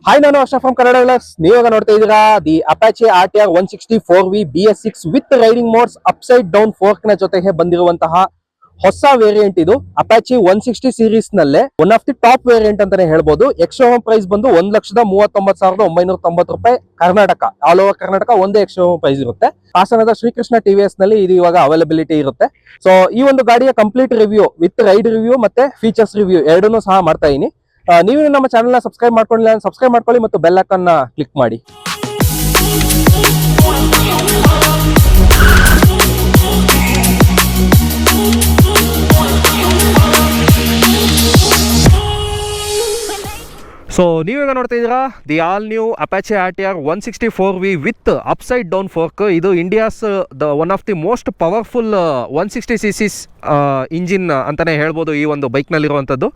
Hi, ನಾನು Ashraf from Kannada vlogs. ನೀವಾಗ ನೋಡ್ತಾ ಇದ್ದೀರಾ the Apache RTR 160 4V BS6 with riding modes upside down fork ನ ಜೊತೆಗೆ ಬಂದಿರುವಂತಹ ಹೊಸ ವೇರಿಯಂಟ್. ಇದು ಅಪಾಚೆ 160 ಸೀರೀಸ್ ನಲ್ಲೇ one of the top variant ಅಂತಾನೆ ಹೇಳ್ಬೋದು. ಎಕ್ಸ್‌ಶೋರೂಮ್ ಪ್ರೈಸ್ ಬಂದು 1,39,990 ರೂಪಾಯಿ. ಕರ್ನಾಟಕ, ಆಲ್ ಓವರ್ ಕರ್ನಾಟಕ ಒಂದೇ ಎಕ್ಸ್‌ಶೋರೂಮ್ ಪ್ರೈಸ್ ಇರುತ್ತೆ. ಹಾಸನದ ಶ್ರೀಕೃಷ್ಣ TVS ನಲ್ಲಿ ಇದು ಇವಾಗ ಅವೈಲಬಿಲಿಟಿ ಇರುತ್ತೆ. ಸೊ ಈ ಒಂದು ಗಾಡಿಯ complete review with ride review ಮತ್ತೆ ಫೀಚರ್ಸ್ ರಿವ್ಯೂ ಎರಡನ್ನೂ ಸಹ ಮಾಡ್ತಾ ಇದೀನಿ. ನೀವು ನಮ್ಮ ಚಾನೆಲ್ ನ ಸಬ್ಸ್ಕ್ರೈಬ್ ಮಾಡ್ಕೊಂಡಿಲ್ಲ, ಸಬ್ಸ್ಕ್ರೈಬ್ ಮಾಡ್ಕೊಳ್ಳಿ ಮತ್ತು ಬೆಲ್ ಐಕಾನ್ ನ ಕ್ಲಿಕ್ ಮಾಡಿ. ಸೊ ನೀವೀಗ ನೋಡ್ತಾ ಇದ್ದೀರಾ the all new Apache RTR 160 4V with upside down fork. ಇದು India's one of the most powerful 160cc engine ಅಂತಲೇ ಹೇಳ್ಬೋದು. ಈ ಒಂದು ಬೈಕ್ನಲ್ಲಿರುವಂಥದ್ದು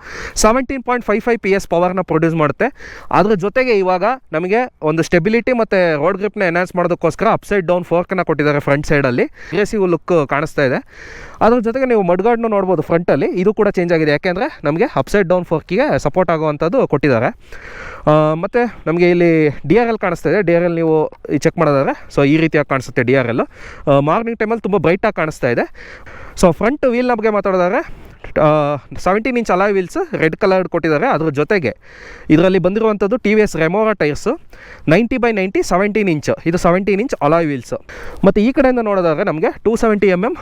17.55 PS ಪವರ್ನ ಪ್ರೊಡ್ಯೂಸ್ ಮಾಡುತ್ತೆ. ಅದ್ರ ಜೊತೆಗೆ ಇವಾಗ ನಮಗೆ ಒಂದು ಸ್ಟೆಬಿಲಿಟಿ ಮತ್ತು ರೋಡ್ ಗ್ರಿಪ್ನ ಎನ್ಹಾನ್ಸ್ ಮಾಡೋದಕ್ಕೋಸ್ಕರ ಅಪ್ಸೈಡ್ ಡೌನ್ ಫೋರ್ಕನ್ನು ಕೊಟ್ಟಿದ್ದಾರೆ ಫ್ರಂಟ್ ಸೈಡಲ್ಲಿ. ಅಗ್ರೆಸಿವ್ ಲುಕ್ ಕಾಣಿಸ್ತಾ ಇದೆ. ಅದ್ರ ಜೊತೆಗೆ ನೀವು ಮಡ್ಗಾರ್ಡ್ನು ನೋಡ್ಬೋದು ಫ್ರಂಟಲ್ಲಿ. ಇದು ಕೂಡ ಚೇಂಜ್ ಆಗಿದೆ, ಯಾಕೆಂದರೆ ನಮಗೆ ಅಪ್ಸೈಡ್ ಡೌನ್ ಫೋರ್ಕಿಗೆ ಸಪೋರ್ಟ್ ಆಗುವಂಥದ್ದು ಕೊಟ್ಟಿದ್ದಾರೆ. ಮತ್ತು ನಮಗೆ ಇಲ್ಲಿ DRL ಕಾಣಿಸ್ತಾ ಇದೆ. DRL ನೀವು ಚೆಕ್ ಮಾಡೋದಾದ್ರೆ ಸೊ ಈ ರೀತಿಯಾಗಿ ಕಾಣಿಸುತ್ತೆ. DRL ಮಾರ್ನಿಂಗ್ ಟೈಮಲ್ಲಿ ತುಂಬ ಬ್ರೈಟಾಗಿ ಕಾಣಿಸ್ತಾ ಇದೆ. ಸೊ ಫ್ರಂಟ್ ವೀಲ್ ಬಗ್ಗೆ ಮಾತಾಡಿದ್ರೆ 17 inch alloy wheels red coloured ಕೊಟ್ಟಿದ್ದಾರೆ. ಅದ್ರ ಜೊತೆಗೆ ಇದರಲ್ಲಿ ಬಂದಿರುವಂಥದ್ದು TVS ರೆಮೋರಾ ಟೈರ್ಸು 90/90 17 ಇಂಚ್. ಇದು 17 ಇಂಚ್ ಅಲಾಯ್ ವೀಲ್ಸ್. ಮತ್ತು ಈ ಕಡೆಯಿಂದ ನೋಡೋದಾದ್ರೆ ನಮಗೆ 270mm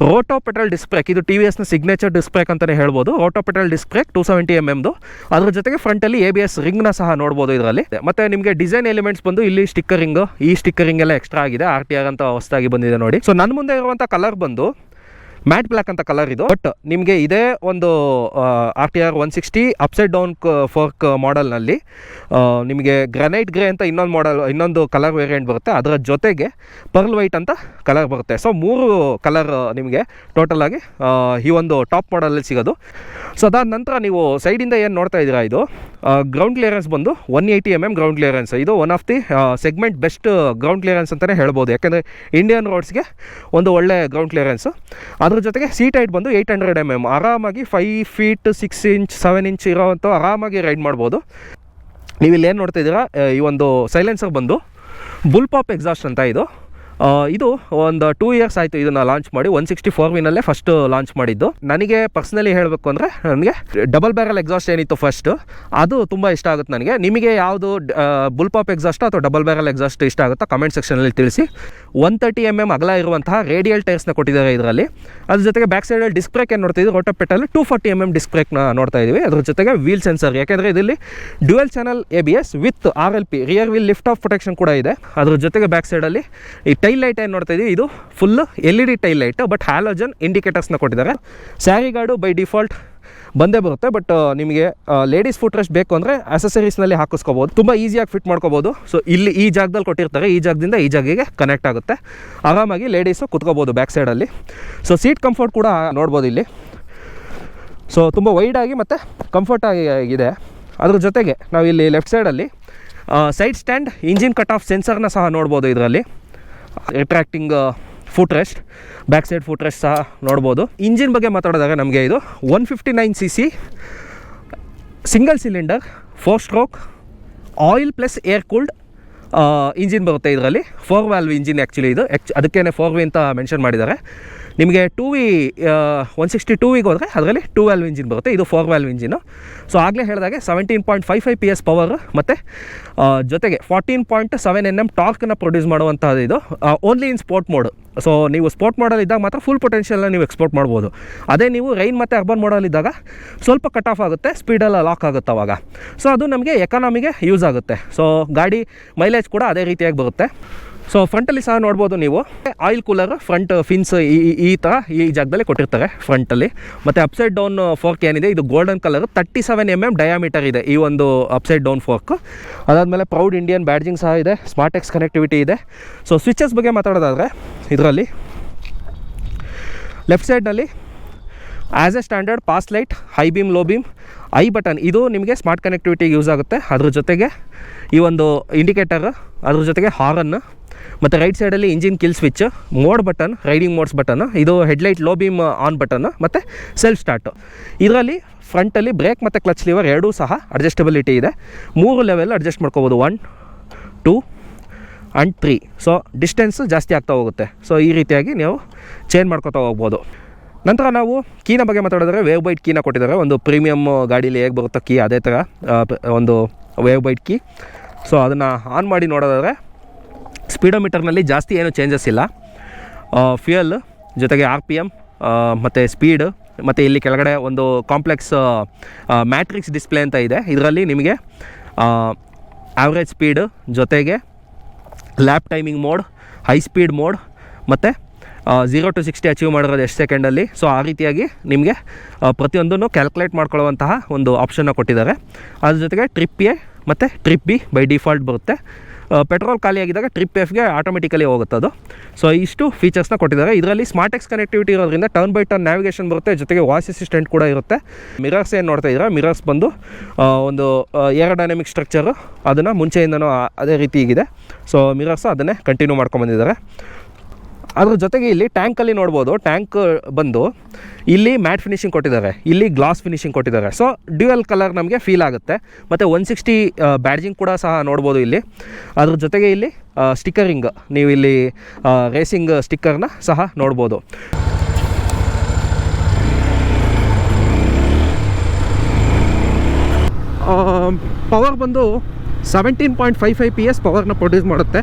roto petal disc break. ಇದು TVSನ ಸಿಗ್ನೇಚರ್ ಡಿಸ್ಕ್ ಬ್ರೇಕ್ ಅಂತಲೇ ಹೇಳ್ಬೋದು. Roto petal disc brake 270mm. ಅದ್ರ ಜೊತೆಗೆ ಫ್ರಂಟಲ್ಲಿ ABS ರಿಂಗ್ನ ಸಹ ನೋಡ್ಬೋದು ಇದರಲ್ಲಿ. ಮತ್ತು ನಿಮಗೆ ಡಿಸೈನ್ ಎಲಿಮೆಂಟ್ಸ್ ಬಂದು ಇಲ್ಲಿ ಸ್ಟಿಕ್ಕರಿಂಗ್, ಈ ಸ್ಟಿಕ್ಕರಿಂಗ್ ಎಲ್ಲ ಎಕ್ಸ್ಟ್ರಾ ಆಗಿದೆ. RTR ಅಂತ ಹೊಸದಾಗಿ ಬಂದಿದೆ ನೋಡಿ. ಸೊ ನನ್ನ ಮುಂದೆ ಇರುವಂಥ ಕಲರ್ ಬಂದು ಮ್ಯಾಟ್ ಬ್ಲ್ಯಾಕ್ ಅಂತ ಕಲರ್ ಇದು. ಬಟ್ ನಿಮಗೆ ಇದೇ ಒಂದು RTR 160 ಅಪ್ಸೈಡ್ ಡೌನ್ ಫೋರ್ಕ್ ಮಾಡೆಲ್ನಲ್ಲಿ ನಿಮಗೆ ಗ್ರಾನೈಟ್ ಗ್ರೇ ಅಂತ ಇನ್ನೊಂದು ಕಲರ್ ವೇರಿಯಂಟ್ ಬರುತ್ತೆ. ಅದರ ಜೊತೆಗೆ ಪರ್ಲ್ ವೈಟ್ ಅಂತ ಕಲರ್ ಬರುತ್ತೆ. ಸೊ 3 ಕಲರ್ ನಿಮಗೆ ಟೋಟಲ್ ಆಗಿ ಈ ಒಂದು ಟಾಪ್ ಮಾಡೆಲಲ್ಲಿ ಸಿಗೋದು. ಸೊ ಅದಾದ ನಂತರ ನೀವು ಸೈಡಿಂದ ಏನು ನೋಡ್ತಾ ಇದ್ದೀರಾ, ಇದು ಗ್ರೌಂಡ್ ಕ್ಲಿಯರೆನ್ಸ್ ಬಂದು 180mm ಗ್ರೌಂಡ್ ಕ್ಲಿಯರೆನ್ಸ್. ಇದು one of the segment best ground clearance ಅಂತಲೇ ಹೇಳ್ಬೋದು, ಯಾಕೆಂದರೆ ಇಂಡಿಯನ್ ರೋಡ್ಸ್ಗೆ ಒಂದು ಒಳ್ಳೆ ಗ್ರೌಂಡ್ ಕ್ಲಿಯರೆನ್ಸು. ಅದ್ರ ಜೊತೆಗೆ ಸೀಟ್ ಹೈಟ್ ಬಂದು 800mm. ಆರಾಮಾಗಿ 5 feet 6 inch 7 inch ಇರೋವಂಥ ಆರಾಮಾಗಿ ರೈಡ್ ಮಾಡ್ಬೋದು. ನೀವು ಇಲ್ಲಿ ಏನು ನೋಡ್ತಾ ಇದ್ದೀರಾ, ಈ ಒಂದು ಸೈಲೆನ್ಸರ್ ಬಂದು ಬುಲ್ ಪಾಪ್ ಎಕ್ಸಾಸ್ಟ್ ಅಂತ. ಇದು ಒಂದು 2 years ಆಯಿತು ಇದನ್ನು ಲಾಂಚ್ ಮಾಡಿ. 160 4Vನಲ್ಲೇ ಫಸ್ಟ್ ಲಾಂಚ್ ಮಾಡಿದ್ದು. ನನಗೆ ಪರ್ಸ್ನಲಿ ಹೇಳಬೇಕು ಅಂದರೆ ನನಗೆ ಡಬಲ್ ಬ್ಯಾರಲ್ ಎಕ್ಸಾಸ್ಟ್ ಏನಿತ್ತು ಫಸ್ಟ್, ಅದು ತುಂಬ ಇಷ್ಟ ಆಗುತ್ತೆ ನನಗೆ. ನಿಮಗೆ ಯಾವುದು ಬುಲ್ ಪಾಪ್ ಎಕ್ಸಾಸ್ಟ್ ಅಥವಾ ಡಬಲ್ ಬ್ಯಾರಲ್ ಎಕ್ಸಾಸ್ಟ್ ಇಷ್ಟ ಆಗುತ್ತಾ ಕಮೆಂಟ್ ಸೆಕ್ಷನಲ್ಲಿ ತಿಳಿಸಿ. 130mm ಅಗಲ ಇರುವಂತಹ ರೇಡಿಯಲ್ ಟೈರ್ಸ್ನ ಕೊಟ್ಟಿದ್ದಾರೆ ಇದರಲ್ಲಿ. ಅದ್ರ ಜೊತೆಗೆ ಬ್ಯಾಕ್ ಸೈಡಲ್ಲಿ ಡಿಸ್ಕ್ ಬ್ರೇಕ್ ಏನು ನೋಡ್ತಾ ಇದ್ದೀವಿ, ರೋಟೋ ಪೆಟ್ರಲ್ಲಿ 240mm ಡಿಸ್ಕ್ ಬ್ರೇಕ್ನ ನೋಡ್ತಾ ಇದ್ದೀವಿ. ಅದ್ರ ಜೊತೆಗೆ ವೀಲ್ ಸೆನ್ಸರ್, ಯಾಕೆಂದರೆ ಇದರಲ್ಲಿ dual channel ABS with RLP rear wheel lift off protection ಕೂಡ ಇದೆ. ಅದ್ರ ಜೊತೆಗೆ ಬ್ಯಾಕ್ ಸೈಡಲ್ಲಿ ಈ ಟೈಲ್ ಲೈಟ್ ಏನು ನೋಡ್ತಾ ಇದ್ದೀವಿ, ಇದು full LED tail light, but halogen ಇಂಡಿಕೇಟರ್ಸ್ನ ಕೊಟ್ಟಿದ್ದಾರೆ. ಸ್ಯಾರಿ ಗಾರ್ಡು ಬೈ ಡಿಫಾಲ್ಟ್ ಬಂದೇ ಬರುತ್ತೆ, ಬಟ್ ನಿಮಗೆ ಲೇಡೀಸ್ ಫುಟ್ ರೆಸ್ಟ್ ಬೇಕು ಅಂದರೆ ಆಕ್ಸೆಸರೀಸ್ನಲ್ಲಿ ಹಾಕಿಸ್ಕೋಬೋದು, ತುಂಬ ಈಸಿಯಾಗಿ ಫಿಟ್ ಮಾಡ್ಕೋಬೋದು. ಸೊ ಇಲ್ಲಿ ಈ ಜಾಗದಲ್ಲಿ ಕೊಟ್ಟಿರ್ತಾರೆ, ಈ ಜಾಗದಿಂದ ಈ ಜಾಗಿಗೆ ಕನೆಕ್ಟ್ ಆಗುತ್ತೆ. ಆರಾಮಾಗಿ ಲೇಡೀಸು ಕುತ್ಕೋಬೋದು ಬ್ಯಾಕ್ ಸೈಡಲ್ಲಿ. ಸೊ ಸೀಟ್ ಕಂಫರ್ಟ್ ಕೂಡ ನೋಡ್ಬೋದು ಇಲ್ಲಿ. ಸೊ ತುಂಬ ವೈಡಾಗಿ ಮತ್ತು ಕಂಫರ್ಟಾಗಿ ಇದೆ. ಅದ್ರ ಜೊತೆಗೆ ನಾವು ಇಲ್ಲಿ ಲೆಫ್ಟ್ ಸೈಡಲ್ಲಿ side stand engine cut off ಸೆನ್ಸರ್ನ ಸಹ ನೋಡ್ಬೋದು. ಇದರಲ್ಲಿ retracting foot rest, back side foot rest ಸಹ ನೋಡ್ಬೋದು. ಇಂಜಿನ್ ಬಗ್ಗೆ ಮಾತಾಡಿದಾಗ ನಮಗೆ ಇದು 159cc single cylinder 4 stroke oil plus air cooled engine ಬರುತ್ತೆ. ಇದರಲ್ಲಿ 4 valve ಇಂಜಿನ್ ಆ್ಯಕ್ಚುಲಿ ಇದು, ಅದಕ್ಕೇ 4V ಅಂತ ಮೆನ್ಷನ್ ಮಾಡಿದ್ದಾರೆ. ನಿಮಗೆ 2V 160 2Vಗೆ ಹೋದರೆ ಅದರಲ್ಲಿ 2 valve ಇಂಜಿನ್ ಬರುತ್ತೆ. ಇದು 4 valve ಇಂಜಿನು. ಸೊ ಆಗಲೇ ಹೇಳಿದಾಗೆ 17.55 PS ಪವರ್ ಮತ್ತು ಜೊತೆಗೆ 14.7 Nm ಟಾರ್ಕನ್ನು ಪ್ರೊಡ್ಯೂಸ್ ಮಾಡುವಂಥದ್ದು. ಇದು only in sport mode. So ನೀವು ಸ್ಪೋರ್ಟ್ ಮಾಡಲ್ ಇದ್ದಾಗ ಮಾತ್ರ ಫುಲ್ ಪೊಟೆನ್ಷಿಯಲ್ನ ನೀವು ಎಕ್ಸ್ಪೋರ್ಟ್ ಮಾಡ್ಬೋದು. ಅದೇ ನೀವು ರೈನ್ ಮತ್ತು ಅರ್ಬನ್ ಮಾಡಲ್ ಇದ್ದಾಗ ಸ್ವಲ್ಪ ಕಟ್ ಆಫ್ ಆಗುತ್ತೆ, ಸ್ಪೀಡೆಲ್ಲ ಲಾಕ್ ಆಗುತ್ತೆ ಅವಾಗ. ಸೊ ಅದು ನಮಗೆ ಎಕಾನಮಿಗೆ ಯೂಸ್ ಆಗುತ್ತೆ. ಸೊ ಗಾಡಿ ಮೈಲೇಜ್ ಕೂಡ ಅದೇ ರೀತಿಯಾಗಿ ಬರುತ್ತೆ. ಸೊ ಫ್ರಂಟಲ್ಲಿ ಸಹ ನೋಡ್ಬೋದು ನೀವು ಆಯಿಲ್ ಕೂಲರ್, ಫ್ರಂಟ್ ಫಿನ್ಸ್ ಈ ಥರ ಈ ಜಾಗದಲ್ಲಿ ಕೊಟ್ಟಿರ್ತಾರೆ ಫ್ರಂಟಲ್ಲಿ. ಮತ್ತು ಅಪ್ಸೈಡ್ ಡೌನ್ ಫೋರ್ಕ್ ಏನಿದೆ ಇದು ಗೋಲ್ಡನ್ ಕಲರ್ 37mm ಡಯಾಮೀಟರ್ ಇದೆ ಈ ಒಂದು ಅಪ್ಸೈಡ್ ಡೌನ್ ಫೋರ್ಕ್. ಅದಾದಮೇಲೆ ಪ್ರೌಡ್ ಇಂಡಿಯನ್ ಬ್ಯಾಡ್ಜಿಂಗ್ ಸಹ ಇದೆ, ಸ್ಮಾರ್ಟ್ ಎಕ್ಸ್ ಕನೆಕ್ಟಿವಿಟಿ ಇದೆ. ಸೊ ಸ್ವಿಚಸ್ ಬಗ್ಗೆ ಮಾತಾಡೋದಾದರೆ ಇದರಲ್ಲಿ ಲೆಫ್ಟ್ ಸೈಡ್ನಲ್ಲಿ as A standard pass light, high beam, low beam, I button, ಇದು ನಿಮಗೆ ಸ್ಮಾರ್ಟ್ ಕನೆಕ್ಟಿವಿಟಿಗೆ ಯೂಸ್ ಆಗುತ್ತೆ. ಅದ್ರ ಜೊತೆಗೆ ಈ ಒಂದು ಇಂಡಿಕೇಟರ್, ಅದ್ರ ಜೊತೆಗೆ ಹಾರನ್ನು, ಮತ್ತು ರೈಟ್ ಸೈಡಲ್ಲಿ engine kill switch, mode button, riding modes button, ಇದು headlight low beam on button ಮತ್ತು ಸೆಲ್ಫ್ ಸ್ಟಾರ್ಟ್. ಇದರಲ್ಲಿ ಫ್ರಂಟಲ್ಲಿ ಬ್ರೇಕ್ ಮತ್ತು ಕ್ಲಚ್ ಲಿವರ್ ಎರಡೂ ಸಹ ಅಡ್ಜಸ್ಟಬಿಲಿಟಿ ಇದೆ. 3 ಲೆವೆಲ್ ಅಡ್ಜಸ್ಟ್ ಮಾಡ್ಕೋಬೋದು, 1, 2 ಆ್ಯಂಡ್ 3. ಸೊ ಡಿಸ್ಟೆನ್ಸು ಜಾಸ್ತಿ ಆಗ್ತಾ ಹೋಗುತ್ತೆ. ಸೊ ಈ ರೀತಿಯಾಗಿ ನೀವು ಚೇಂಜ್ ಮಾಡ್ಕೊತಾ ಹೋಗ್ಬೋದು. ನಂತರ ನಾವು ಕೀನ ಬಗ್ಗೆ ಮಾತಾಡಿದ್ರೆ ವೇವ್ ಬೈಟ್ ಕೀನ ಕೊಟ್ಟಿದ್ದಾರೆ. ಒಂದು ಪ್ರೀಮಿಯಮ್ ಗಾಡೀಲಿ ಹೇಗೆ ಬರುತ್ತೋ ಕೀ ಅದೇ ಥರ ಒಂದು ವೇವ್ ಬೈಟ್ ಕೀ. ಸೊ ಅದನ್ನು ಆನ್ ಮಾಡಿ ನೋಡೋದಾದರೆ ಸ್ಪೀಡೋಮೀಟರ್ನಲ್ಲಿ ಜಾಸ್ತಿ ಏನು ಚೇಂಜಸ್ ಇಲ್ಲ. ಫ್ಯೂಯಲ್ ಜೊತೆಗೆ RPM ಮತ್ತು ಸ್ಪೀಡ್, ಮತ್ತು ಇಲ್ಲಿ ಕೆಳಗಡೆ ಒಂದು ಕಾಂಪ್ಲೆಕ್ಸ್ ಮ್ಯಾಟ್ರಿಕ್ಸ್ ಡಿಸ್ಪ್ಲೇ ಅಂತ ಇದೆ. ಇದರಲ್ಲಿ ನಿಮಗೆ ಆವ್ರೇಜ್ ಸ್ಪೀಡ್ ಜೊತೆಗೆ lap timing mode, high speed mode ಮತ್ತು 0 to 60 ಅಚೀವ್ ಮಾಡಿರೋದು ಎಷ್ಟು ಸೆಕೆಂಡಲ್ಲಿ. ಸೊ ಆ ರೀತಿಯಾಗಿ ನಿಮಗೆ ಪ್ರತಿಯೊಂದನ್ನು ಕ್ಯಾಲ್ಕುಲೇಟ್ ಮಾಡ್ಕೊಳ್ಳುವಂತಹ ಒಂದು ಆಪ್ಷನ್ನ ಕೊಟ್ಟಿದ್ದಾರೆ. ಅದ್ರ ಜೊತೆಗೆ ಟ್ರಿಪ್ ಎ ಮತ್ತು ಟ್ರಿಪ್ ಬಿ ಬೈ ಡಿಫಾಲ್ಟ್ ಬರುತ್ತೆ. ಪೆಟ್ರೋಲ್ ಖಾಲಿಯಾಗಿದ್ದಾಗ ಟ್ರಿಪ್ ಎಫ್ಗೆ ಆಟೋಮೆಟಿಕಲಿ ಹೋಗುತ್ತೆ ಅದು. ಸೊ ಇಷ್ಟು ಫೀಚರ್ಸ್ನ ಕೊಟ್ಟಿದ್ದಾರೆ. ಇದರಲ್ಲಿ ಸ್ಮಾರ್ಟ್ ಎಕ್ಸ್ ಕನೆಕ್ಟಿವಿಟಿ ಇರೋದ್ರಿಂದ ಟರ್ನ್ ಬೈ ಟರ್ನ್ ನ್ಯಾವಿಗೇಷನ್ ಬರುತ್ತೆ, ಜೊತೆಗೆ ವಾಯ್ಸ್ ಅಸಿಸ್ಟೆಂಟ್ ಕೂಡ ಇರುತ್ತೆ. ಮಿರರ್ಸ್ ಏನು ನೋಡ್ತಾ ಇದ್ದೀರಾ, ಮಿರರ್ಸ್ ಬಂದು ಒಂದು ಏರೋಡೈನಮಿಕ್ ಸ್ಟ್ರಕ್ಚರು, ಅದನ್ನು ಮುಂಚೆಯಿಂದನೂ ಅದೇ ರೀತಿಗಿದೆ. ಸೊ ಮಿರರ್ಸ್ ಅದನ್ನೇ ಕಂಟಿನ್ಯೂ ಮಾಡ್ಕೊಂಬಂದಿದ್ದಾರೆ. ಅದ್ರ ಜೊತೆಗೆ ಇಲ್ಲಿ ಟ್ಯಾಂಕಲ್ಲಿ ನೋಡ್ಬೋದು, ಟ್ಯಾಂಕ್ ಬಂದು ಇಲ್ಲಿ ಮ್ಯಾಟ್ ಫಿನಿಷಿಂಗ್ ಕೊಟ್ಟಿದ್ದಾರೆ, ಇಲ್ಲಿ ಗ್ಲಾಸ್ ಫಿನಿಷಿಂಗ್ ಕೊಟ್ಟಿದ್ದಾರೆ. ಸೊ ಡ್ಯುಯಲ್ ಕಲರ್ ನಮಗೆ ಫೀಲ್ ಆಗುತ್ತೆ. ಮತ್ತು 160 ಬ್ಯಾಡ್ಜಿಂಗ್ ಕೂಡ ಸಹ ನೋಡ್ಬೋದು ಇಲ್ಲಿ. ಅದ್ರ ಜೊತೆಗೆ ಇಲ್ಲಿ ಸ್ಟಿಕ್ಕರಿಂಗ್, ನೀವು ಇಲ್ಲಿ ರೇಸಿಂಗ್ ಸ್ಟಿಕ್ಕರ್ನ ಸಹ ನೋಡ್ಬೋದು. ಪವರ್ ಬಂದು 17.55 PS ಪವರ್ನ ಪ್ರೊಡ್ಯೂಸ್ ಮಾಡುತ್ತೆ.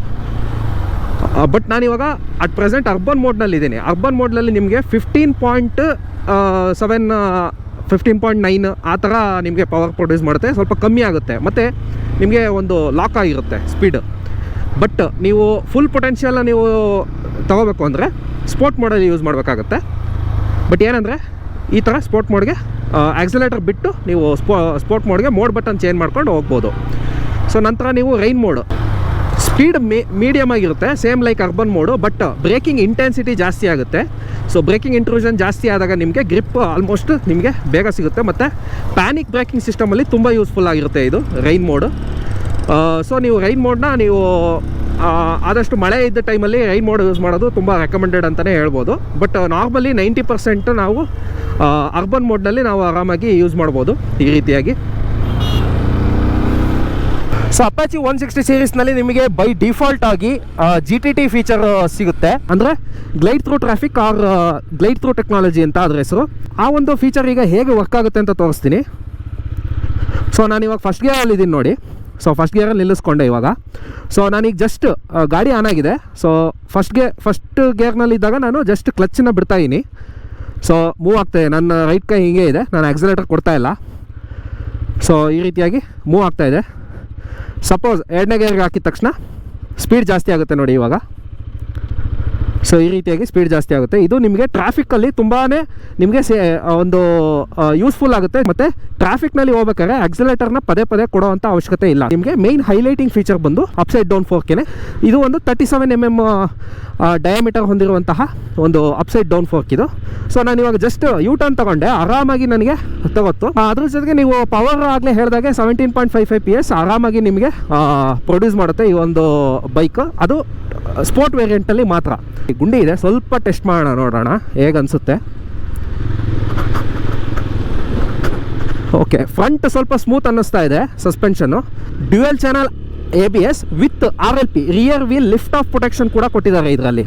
ಬಟ್ ನಾನಿವಾಗ ಅಟ್ ಪ್ರೆಸೆಂಟ್ ಅರ್ಬನ್ ಮೋಡ್ನಲ್ಲಿದ್ದೀನಿ. ಅರ್ಬನ್ ಮೋಡ್ನಲ್ಲಿ ನಿಮಗೆ 15.9 ಆ ಥರ ನಿಮಗೆ ಪವರ್ ಪ್ರೊಡ್ಯೂಸ್ ಮಾಡುತ್ತೆ. ಸ್ವಲ್ಪ ಕಮ್ಮಿ ಆಗುತ್ತೆ ಮತ್ತು ನಿಮಗೆ ಒಂದು ಲಾಕ್ ಆಗಿರುತ್ತೆ ಸ್ಪೀಡ್. ಬಟ್ ನೀವು ಫುಲ್ ಪೊಟೆನ್ಷಿಯಲ್ನ ನೀವು ತೊಗೋಬೇಕು ಅಂದರೆ ಸ್ಪೋರ್ಟ್ ಮೋಡಲ್ಲಿ ಯೂಸ್ ಮಾಡಬೇಕಾಗತ್ತೆ. ಬಟ್ ಏನಂದರೆ ಈ ಥರ ಸ್ಪೋರ್ಟ್ ಮೋಡ್ಗೆ ಆಕ್ಸಿಲೇಟರ್ ಬಿಟ್ಟು ನೀವು ಸ್ಪೋರ್ಟ್ ಮೋಡ್ಗೆ ಮೋಡ್ ಬಟನ್ ಚೇಂಜ್ ಮಾಡ್ಕೊಂಡು ಹೋಗ್ಬೋದು. ಸೊ ನಂತರ ನೀವು ರೈನ್ ಮೋಡು, ಸ್ಪೀಡ್ ಮೀಡಿಯಮ್ ಆಗಿರುತ್ತೆ, same like urban mode. But breaking intensity ಜಾಸ್ತಿ ಆಗುತ್ತೆ. ಸೊ ಬ್ರೇಕಿಂಗ್ ಇಂಟ್ರೂಷನ್ ಜಾಸ್ತಿ ಆದಾಗ ನಿಮಗೆ ಗ್ರಿಪ್ ಆಲ್ಮೋಸ್ಟ್ ನಿಮಗೆ ಬೇಗ ಸಿಗುತ್ತೆ. ಮತ್ತು ಪ್ಯಾನಿಕ್ ಬ್ರೇಕಿಂಗ್ ಸಿಸ್ಟಮಲ್ಲಿ ತುಂಬ ಯೂಸ್ಫುಲ್ ಆಗಿರುತ್ತೆ ಇದು ರೈನ್ ಮೋಡು. ಸೊ ನೀವು ರೈನ್ ಮೋಡ್ನ ನೀವು ಆದಷ್ಟು ಮಳೆ ಇದ್ದ ಟೈಮಲ್ಲಿ ರೈನ್ ಮೋಡ್ ಯೂಸ್ ಮಾಡೋದು ತುಂಬ ರೆಕಮೆಂಡೆಡ್ ಅಂತಲೇ ಹೇಳ್ಬೋದು. ಬಟ್ ನಾರ್ಮಲಿ 90% ನಾವು ಅರ್ಬನ್ ಮೋಡ್ನಲ್ಲಿ ನಾವು ಆರಾಮಾಗಿ ಯೂಸ್ ಮಾಡ್ಬೋದು ಈ ರೀತಿಯಾಗಿ. ಸೊ ಅಪಾಚಿ 160 ಸೀರೀಸ್ನಲ್ಲಿ ನಿಮಗೆ ಬೈ ಡಿಫಾಲ್ಟ್ ಆಗಿ GTT ಫೀಚರ್ ಸಿಗುತ್ತೆ. ಅಂದರೆ glide through traffic or glide through technology ಅಂತ ಅದ್ರ ಹೆಸರು. ಆ ಒಂದು ಫೀಚರ್ ಈಗ ಹೇಗೆ ವರ್ಕ್ ಆಗುತ್ತೆ ಅಂತ ತೋರಿಸ್ತೀನಿ. ಸೊ ನಾನಿವಾಗ ಫಸ್ಟ್ ಗೇರಲ್ಲಿದ್ದೀನಿ ನೋಡಿ. ಸೊ ಫಸ್ಟ್ ಗೇರಲ್ಲಿ ನಿಲ್ಲಿಸ್ಕೊಂಡೆ ಇವಾಗ. ಸೊ ನಾನೀಗ ಜಸ್ಟ್ ಗಾಡಿ ಆನ್ ಆಗಿದೆ. ಸೊ ಫಸ್ಟ್ ಗೇರ್ನಲ್ಲಿದ್ದಾಗ ನಾನು ಜಸ್ಟ್ ಕ್ಲಚ್ಚನ್ನ ಬಿಡ್ತಾಯಿದ್ದೀನಿ. ಸೊ ಮೂವ್ ಆಗ್ತಾಯಿದೆ, ನನ್ನ ರೈಟ್ ಕೈ ಹೀಗೆ ಇದೆ, ನಾನು ಆಕ್ಸಿಲೇಟರ್ ಕೊಡ್ತಾಯಿಲ್ಲ. ಸೊ ಈ ರೀತಿಯಾಗಿ ಮೂವ್ ಆಗ್ತಾಯಿದೆ. ಸಪೋಸ್ ಎರಡನೇ ಗೇರ್ಗೆ ಹಾಕಿದ ತಕ್ಷಣ ಸ್ಪೀಡ್ ಜಾಸ್ತಿ ಆಗುತ್ತೆ ನೋಡಿ ಇವಾಗ. ಸೊ ಈ ರೀತಿಯಾಗಿ ಸ್ಪೀಡ್ ಜಾಸ್ತಿ ಆಗುತ್ತೆ. ಇದು ನಿಮಗೆ ಟ್ರಾಫಿಕ್ಕಲ್ಲಿ ತುಂಬಾ ನಿಮಗೆ ಒಂದು ಯೂಸ್ಫುಲ್ ಆಗುತ್ತೆ. ಮತ್ತು ಟ್ರಾಫಿಕ್ನಲ್ಲಿ ಹೋಗ್ಬೇಕಾದ್ರೆ ಆಕ್ಸಿಲೇಟರ್ನ ಪದೇ ಪದೇ ಕೊಡೋವಂಥ ಅವಶ್ಯಕತೆ ಇಲ್ಲ. ನಿಮಗೆ ಮೇನ್ ಹೈಲೈಟಿಂಗ್ ಫೀಚರ್ ಬಂದು ಅಪ್ಸೈಡ್ ಡೌನ್ ಫೋರ್ಕ್ಗೆ. ಇದು ಒಂದು 37 mm ಡಯಾಮೀಟರ್ ಹೊಂದಿರುವಂತಹ ಒಂದು ಅಪ್ಸೈಡ್ ಡೌನ್ ಫೋರ್ಕ್ ಇದು. ಸೊ ನಾನು ಇವಾಗ ಜಸ್ಟ್ ಯೂ ಟರ್ನ್ ತೊಗೊಂಡೆ, ಆರಾಮಾಗಿ ನನಗೆ ತಗೊತ್ತು. ಅದ್ರ ಜೊತೆಗೆ ನೀವು ಪವರ್ ಆಗಲೇ ಹೇಳಿದಾಗೆ 17.55 PS ಆರಾಮಾಗಿ ನಿಮಗೆ ಪ್ರೊಡ್ಯೂಸ್ ಮಾಡುತ್ತೆ ಈ ಒಂದು ಬೈಕ್. ಅದು ಸ್ಪೋರ್ಟ್ ವೇರಿಯಂಟಲ್ಲಿ ಮಾತ್ರ. ಗುಂಡಿ ಇದೆ, ಸ್ವಲ್ಪ ಟೆಸ್ಟ್ ಮಾಡೋಣ, ನೋಡೋಣ ಹೇಗೆ ಅನಿಸುತ್ತೆ. ಓಕೆ, ಫ್ರಂಟ್ ಸ್ವಲ್ಪ ಸ್ಮೂತ್ ಅನ್ನಿಸ್ತಾ ಇದೆ suspension. Dual channel ABS with RLP rear wheel lift off protection ಕೂಡ ಕೊಟ್ಟಿದ್ದಾರೆ ಇದರಲ್ಲಿ.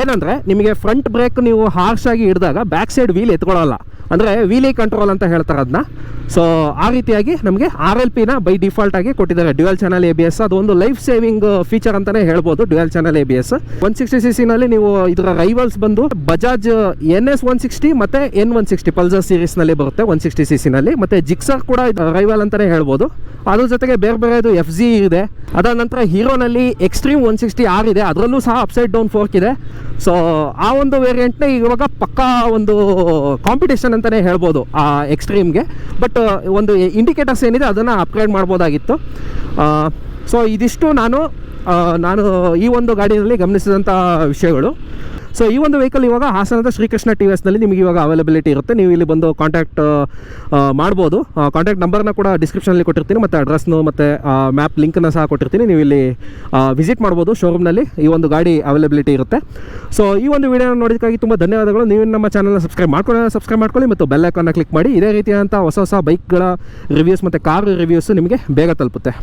ಏನಂದರೆ ನಿಮಗೆ ಫ್ರಂಟ್ ಬ್ರೇಕ್ ನೀವು ಹಾರ್ಶಾಗಿ ಹಿಡಿದಾಗ ಬ್ಯಾಕ್ ಸೈಡ್ ವೀಲ್ ಎತ್ಕೊಳ್ಳಲ್ಲ, ಅಂದರೆ ವೀಲಿ ಕಂಟ್ರೋಲ್ ಅಂತ ಹೇಳ್ತಾರೆ ಅದನ್ನ. ಸೊ ಆ ರೀತಿಯಾಗಿ ನಮಗೆ RLPನ ಬೈ ಡಿಫಾಲ್ಟ್ ಆಗಿ ಕೊಟ್ಟಿದ್ದಾರೆ. ಡ್ಯುಯಲ್ ಚಾನಲ್ ABS ಅದು ಒಂದು ಲೈಫ್ ಸೇವಿಂಗ್ ಫೀಚರ್ ಅಂತಲೇ ಹೇಳ್ಬೋದು. ಡ್ಯುಯಲ್ ಚಾನಲ್ ABS 160cc ನಲ್ಲಿ ನೀವು ಇದರ ರೈವಲ್ಸ್ ಬಂದು ಬಜಾಜ್ NS 160 ಮತ್ತು N160 ಪಲ್ಸರ್ ಸೀರೀಸ್ನಲ್ಲಿ ಬರುತ್ತೆ 160cc ನಲ್ಲಿ. ಮತ್ತು ಜಿಕ್ಸರ್ ಕೂಡ ರೈವಲ್ ಅಂತಲೇ ಹೇಳ್ಬೋದು. ಅದ್ರ ಜೊತೆಗೆ ಬೇರೆ ಬೇರೆದು FZ ಇದೆ. ಅದಾದ ನಂತರ ಹೀರೋನಲ್ಲಿ ಎಕ್ಸ್ಟ್ರೀಮ್ 160R ಇದೆ, ಅದರಲ್ಲೂ ಸಹ ಅಪ್ಸೈಡ್ ಡೌನ್ ಫೋರ್ಕ್ ಇದೆ. ಸೊ ಆ ಒಂದು ವೇರಿಯಂಟ್ನ ಇವಾಗ ಪಕ್ಕಾ ಒಂದು ಕಾಂಪಿಟೇಷನ್ ಅಂತಲೇ ಹೇಳ್ಬೋದು ಆ ಎಕ್ಸ್ಟ್ರೀಮ್ಗೆ. ಬಟ್ ಒಂದು ಇಂಡಿಕೇಟರ್ಸ್ ಏನಿದೆ ಅದನ್ನು ಅಪ್ಗ್ರೇಡ್ ಮಾಡ್ಬೋದಾಗಿತ್ತು. ಸೊ ಇದಿಷ್ಟು ನಾನು ಈ ಒಂದು ಗಾಡಿಯಲ್ಲಿ ಗಮನಿಸಿದಂಥ ವಿಷಯಗಳು. ಸೊ ಈ ಒಂದು ವೆಹಿಕಲ್ ಇವಾಗ ಹಾಸನದ ಶ್ರೀಕೃಷ್ಣ TVSನಲ್ಲಿ ನಿಮಗೆ ಇವಾಗ ಅವೈಲಬಿಲಿಟಿ ಇರುತ್ತೆ. ನೀವು ಇಲ್ಲಿ ಬಂದು ಕಾಂಟ್ಯಾಕ್ಟ್ ಮಾಡ್ಬೋದು. ಕಾಂಟ್ಯಾಕ್ಟ್ ನಂಬರ್ನ ಕೂಡ ಡಿಸ್ಕ್ರಿಪ್ಷನಲ್ಲಿ ಕೊಟ್ಟಿರ್ತೀನಿ, ಮತ್ತು ಅಡ್ರೆಸ್ನು ಮತ್ತು ಮ್ಯಾಪ್ ಲಿಂಕನ್ನು ಸಹ ಕೊಟ್ಟಿರ್ತೀನಿ. ನೀವು ಇಲ್ಲಿ ವಿಸಿಟ್ ಮಾಡ್ಬೋದು. ಶೋರೂಮ್ನಲ್ಲಿ ಈ ಒಂದು ಗಾಡಿ ಅವೈಲಬಿಲಿಟಿ ಇರುತ್ತೆ. ಸೊ ಈ ಒಂದು ವಿಡಿಯೋನ ನೋಡೋದಕ್ಕಾಗಿ ತುಂಬ ಧನ್ಯವಾದಗಳು. ನೀವು ನಮ್ಮ ಚಾನಲ್ನ ಸಬ್ಸ್ಕ್ರೈಬ್ ಮಾಡ್ಕೊಳ್ಳಿ ಮತ್ತು ಬೆಲ್ ಐಕಾನ್ನ ಕ್ಲಿಕ್ ಮಾಡಿ. ಇದೇ ರೀತಿಯಾದಂಥ ಹೊಸ ಬೈಕ್ಗಳ ರಿವ್ಯೂಸ್ ಮತ್ತು ಕಾರ್ ರಿವ್ಯೂಸ್ ನಿಮಗೆ ಬೇಗ ತಲುಪುತ್ತೆ.